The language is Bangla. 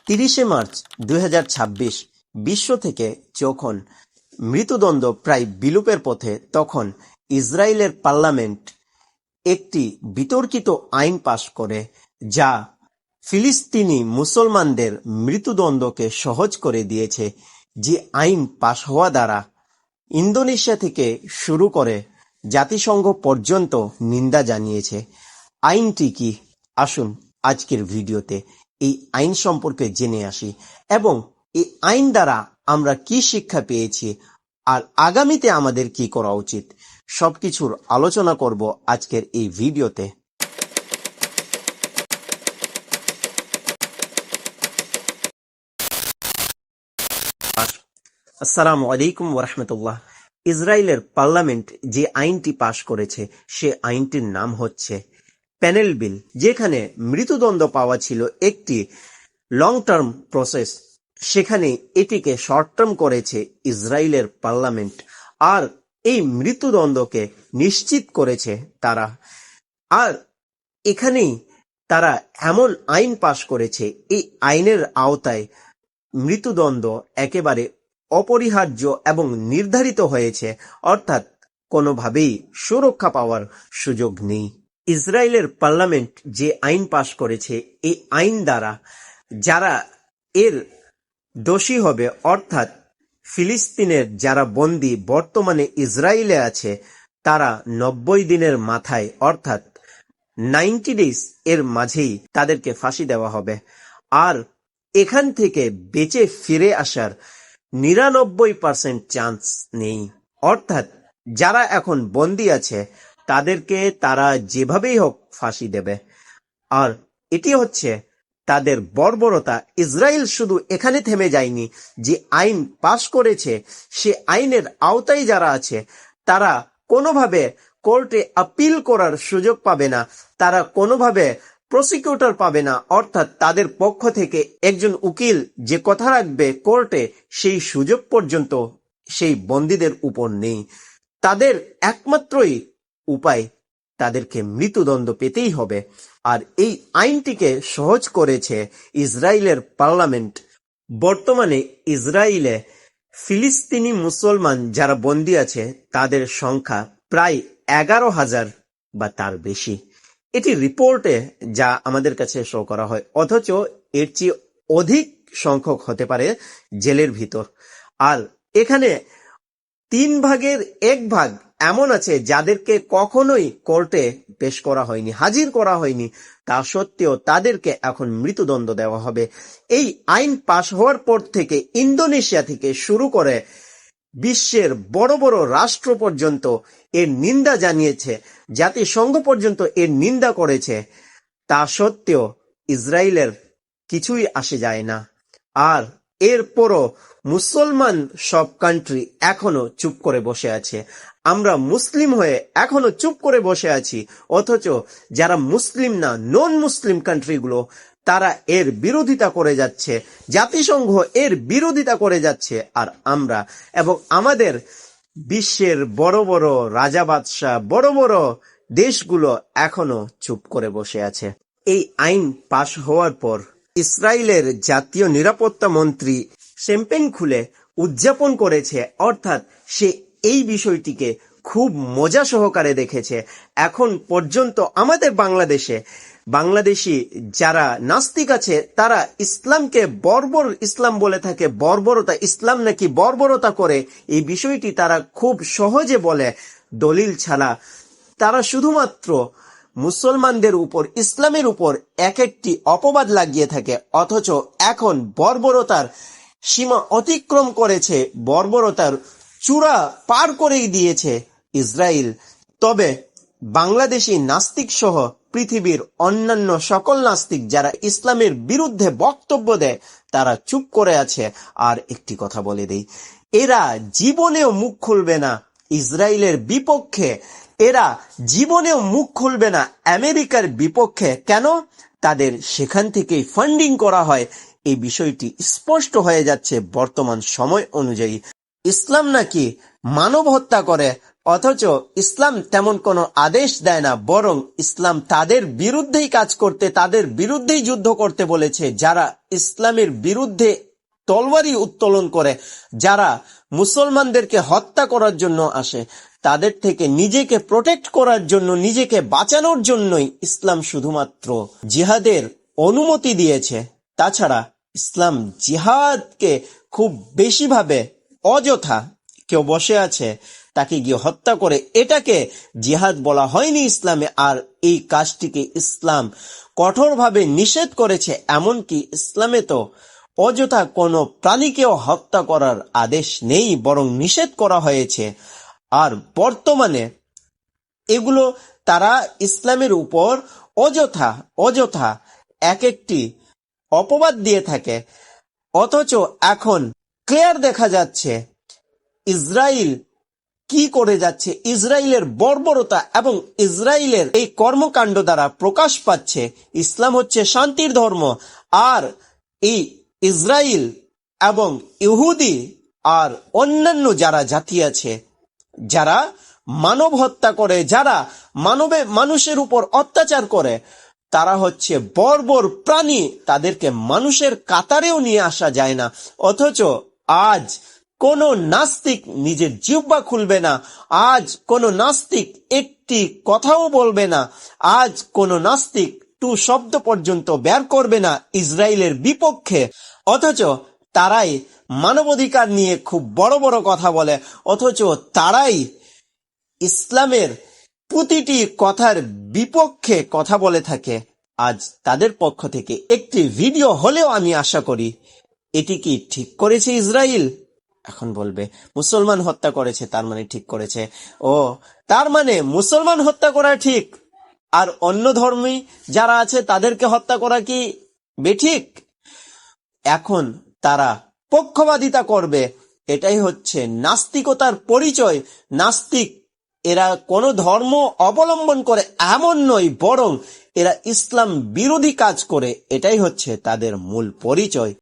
30 মার্চ 2026 বিশ্ব থেকে যখন মৃত্যুদণ্ড প্রায় বিলুপের পথে, তখন ইসরায়েলের পার্লামেন্ট একটি বিতর্কিত আইন পাস করে যা ফিলিস্তিনি মুসলমানদের মৃত্যুদণ্ডকে সহজ করে দিয়েছে। যে আইন পাস হওয়া দ্বারা ইন্দোনেশিয়া থেকে শুরু করে জাতিসংঘ পর্যন্ত নিন্দা জানিয়েছে। আইনটি কি? আসুন আজকের ভিডিওতে এই আইন সম্পর্কে জেনে আসি এবং এই আইন দ্বারা আমরা কি শিক্ষা পেয়েছি আর আগামীতে আমাদের কি করা উচিত, সবকিছুর আলোচনা করব আজকের এই ভিডিওতে। আসসালামু আলাইকুম ওয়া রাহমাতুল্লাহ। ইসরায়েলের পার্লামেন্ট যে আইনটি পাশ করেছে সে আইনটির নাম হচ্ছে প্যানেল বিল, যেখানে মৃত্যুদণ্ড পাওয়া ছিল একটি লং টার্ম প্রসেস, সেখানে এটিকে শর্ট টার্ম করেছে ইসরায়েলের পার্লামেন্ট। আর এই মৃত্যুদণ্ডকে নিশ্চিত করেছে তারা। আর এখানেই তারা এমন আইন পাশ করেছে, এই আইনের আওতায় মৃত্যুদণ্ড একেবারে অপরিহার্য এবং নির্ধারিত হয়েছে, অর্থাৎ কোনোভাবেই সুরক্ষা পাওয়ার সুযোগ নেই। ইসরায়েলের পার্লামেন্ট যে আইন পাশ করেছে, এই আইন দ্বারা যারা এর দোষী হবে, অর্থাৎ ফিলিস্তিনের যারা বন্দী বর্তমানে ইসরায়েলে আছে, তারা 90 দিনের মাথায় অর্থাৎ 90 ডেজ এর মাঝেই তাদেরকে ফাঁসি দেওয়া হবে। আর এখান থেকে বেঁচে ফিরে আসার 99% চান্স নেই। অর্থাৎ যারা এখন বন্দী আছে তাদেরকে তারা যেভাবেই হোক ফাঁসি দেবে। আর এটি হচ্ছে তাদের বর্বরতা। ইসরায়েল শুধু এখানে থেমে যায়নি, যে আইন পাশ করেছে সে আইনের আওতায় যারা আছে তারা কোনোভাবে কোর্টে আপিল করার সুযোগ পাবে না, তারা কোনোভাবে প্রসিকিউটর পাবে না, অর্থাৎ তাদের পক্ষ থেকে একজন উকিল যে কথা রাখবে কোর্টে, সেই সুযোগ পর্যন্ত সেই বন্দীদের উপর নেই। তাদের একমাত্রই উপায় তাদেরকে মৃত্যুদণ্ড পেতেই হবে। আর এই আইনটিকে সহজ করেছে ইসরায়েলের পার্লামেন্ট। বর্তমানে ইসরায়েলে ফিলিস্তিনি মুসলমান যারা বন্দী আছে তাদের সংখ্যা প্রায় 11,000 বা তার বেশি। এটি রিপোর্টে যা আমাদের কাছে শো করা হয়, অথচ এর চেয়ে অধিক সংখ্যক হতে পারে জেলের ভিতর। আর এখানে 3 ভাগের 1 ভাগ এমন আছে যাদেরকে কখনোই কোর্টে পেশ করা হয়নি, হাজির করা হয়নি, তা সত্ত্বেও তাদেরকে এখন মৃত্যুদণ্ড দেওয়া হবে। এই আইন পাশ হওয়ার পর থেকে ইন্দোনেশিয়া থেকে শুরু করে বিশ্বের বড় বড় রাষ্ট্র পর্যন্ত এর নিন্দা জানিয়েছে, জাতিসংঘ পর্যন্ত এর নিন্দা করেছে। তা সত্ত্বেও ইসরায়েলের কিছুই আসে যায় না। আর এরপরও মুসলমান সব কান্ট্রি এখনো চুপ করে বসে আছে। আমরা মুসলিম হয়ে এখনো চুপ করে বসে আছি, অথচ যারা মুসলিম না, নন মুসলিম কান্ট্রিগুলো, তারা এর বিরোধিতা করে যাচ্ছে, জাতিসংঘ এর বিরোধিতা করে যাচ্ছে। আর আমরা এবং আমাদের বিশ্বের বড় বড় রাজা বাদশাহ, বড় বড় দেশগুলো এখনো চুপ করে বসে আছে। এই আইন পাশ হওয়ার পর ইসরায়েলের জাতীয় নিরাপত্তা মন্ত্রী শ্যাম্পেন খুলে উদযাপন করেছে, অর্থাৎ সে এই বিষয়টিকে খুব মজা সহকারে দেখেছে। এখন পর্যন্ত আমাদের বাংলাদেশি যারা নাস্তিক আছে তারা ইসলামকে বর্বর ইসলাম বলে থাকে, বর্বরতা, ইসলাম নাকি বর্বরতা করে, এই বিষয়টি তারা খুব সহজে বলে দলিল ছাড়া। তারা শুধুমাত্র মুসলমানদের উপর, ইসলামের উপর এক একটি অপবাদ লাগিয়ে থাকে, অথচ এখন বর্বরতার সীমা অতিক্রম করেছে, বর্বরতার চূড়া পার করেই দিয়েছে ইসরায়েল। তবে বাংলাদেশি নাস্তিক সহ পৃথিবীর অন্যান্য সকল নাস্তিক যারা ইসলামের বিরুদ্ধে বক্তব্য দেয় তারা চুপ করে আছে। আর একটি কথা বলে দেই, এরা জীবনেও মুখ খুলবে না ইসরায়েলের বিপক্ষে, এরা জীবনেও মুখ খুলবে না আমেরিকার বিপক্ষে। কেন? তাদের সেখান থেকেই ফান্ডিং করা হয়। এই বিষয়টি স্পষ্ট হয়ে যাচ্ছে বর্তমান সময় অনুযায়ী। ইসলাম নাকি মানব হত্যা করে, অথচ ইসলাম তেমন কোনো আদেশ দেয় না, বরং ইসলাম তাদের বিরুদ্ধেই কাজ করতে, তাদের বিরুদ্ধেই যুদ্ধ করতে বলেছে, যারা ইসলামের বিরুদ্ধে তলওয়ারি উত্তোলন করে, যারা মুসলমানদেরকে হত্যা করার জন্য আসে, তাদের থেকে নিজেকে প্রোটেক্ট করার জন্য, নিজেকে বাঁচানোর জন্যই ইসলাম শুধুমাত্র জিহাদের অনুমতি দিয়েছে। তাছাড়া ইসলাম জিহাদকে খুব বেশিভাবে অযথা কেউ বসে আছে তাকে গিয়ে হত্যা করে, এটাকে জিহাদ বলা হয়নি ইসলামে। আর এই কাজটিকে ইসলাম কঠোরভাবে নিষেধ করেছে। এমনকি ইসলামে তো অযথা কোনো প্রাণীকেও হত্যা করার আদেশ নেই, বরং নিষেধ করা হয়েছে। আর বর্তমানে এগুলো তারা ইসলামের উপর অযথা অযথা এক একটি অপবাদ দিয়ে থাকে। অথচ এখন ক্লিয়ার দেখা যাচ্ছে ইসরায়েল কি করে যাচ্ছে, ইসরায়েলের বর্বরতা এবং ইসরায়েলের এই কর্মকাণ্ড দ্বারা প্রকাশ পাচ্ছে ইসলাম হচ্ছে শান্তির ধর্ম। আর এই ইসরায়েল এবং ইহুদি আর অন্যান্য যারা জাতি আছে, যারা মানব হত্যা করে, যারা মানুষের উপর অত্যাচার করে, তারা হচ্ছে বর্বর প্রাণী। তাদেরকে মানুষের কাতারেও নিয়ে আসা যায় না। অথচ আজ কোন নাস্তিক নিজের জিহ্বা খুলবে না, আজ কোন নাস্তিক একটি কথাও বলবে না, আজ কোন নাস্তিক টু শব্দ পর্যন্ত বের করবে না ইসরায়েলের বিপক্ষে। অথচ তারাই মানবাধিকার নিয়ে খুব বড় বড় কথা বলে, অথচ তারাই ইসলামের প্রতিটি কথার বিপক্ষে কথা বলে থাকে। আজ তাদের পক্ষ থেকে একটি ভিডিও হলেও আমি আশা করি এটি কি ঠিক করেছে ইসরায়েল? এখন বলবে মুসলমান হত্যা করেছে তার মানে ঠিক করেছে। ও, তার মানে মুসলমান হত্যা করা ঠিক, আর অন্য ধর্মী যারা আছে তাদেরকে হত্যা করা কি বেঠিক? এখন তারা পক্ষপাতিতা করবে। এটাই হচ্ছে নাস্তিকতার পরিচয়। নাস্তিক এরা কোনো ধর্ম অবলম্বন করে এমন নয়, বরং এরা ইসলাম বিরোধী কাজ করে। এটাই হচ্ছে তাদের মূল পরিচয়।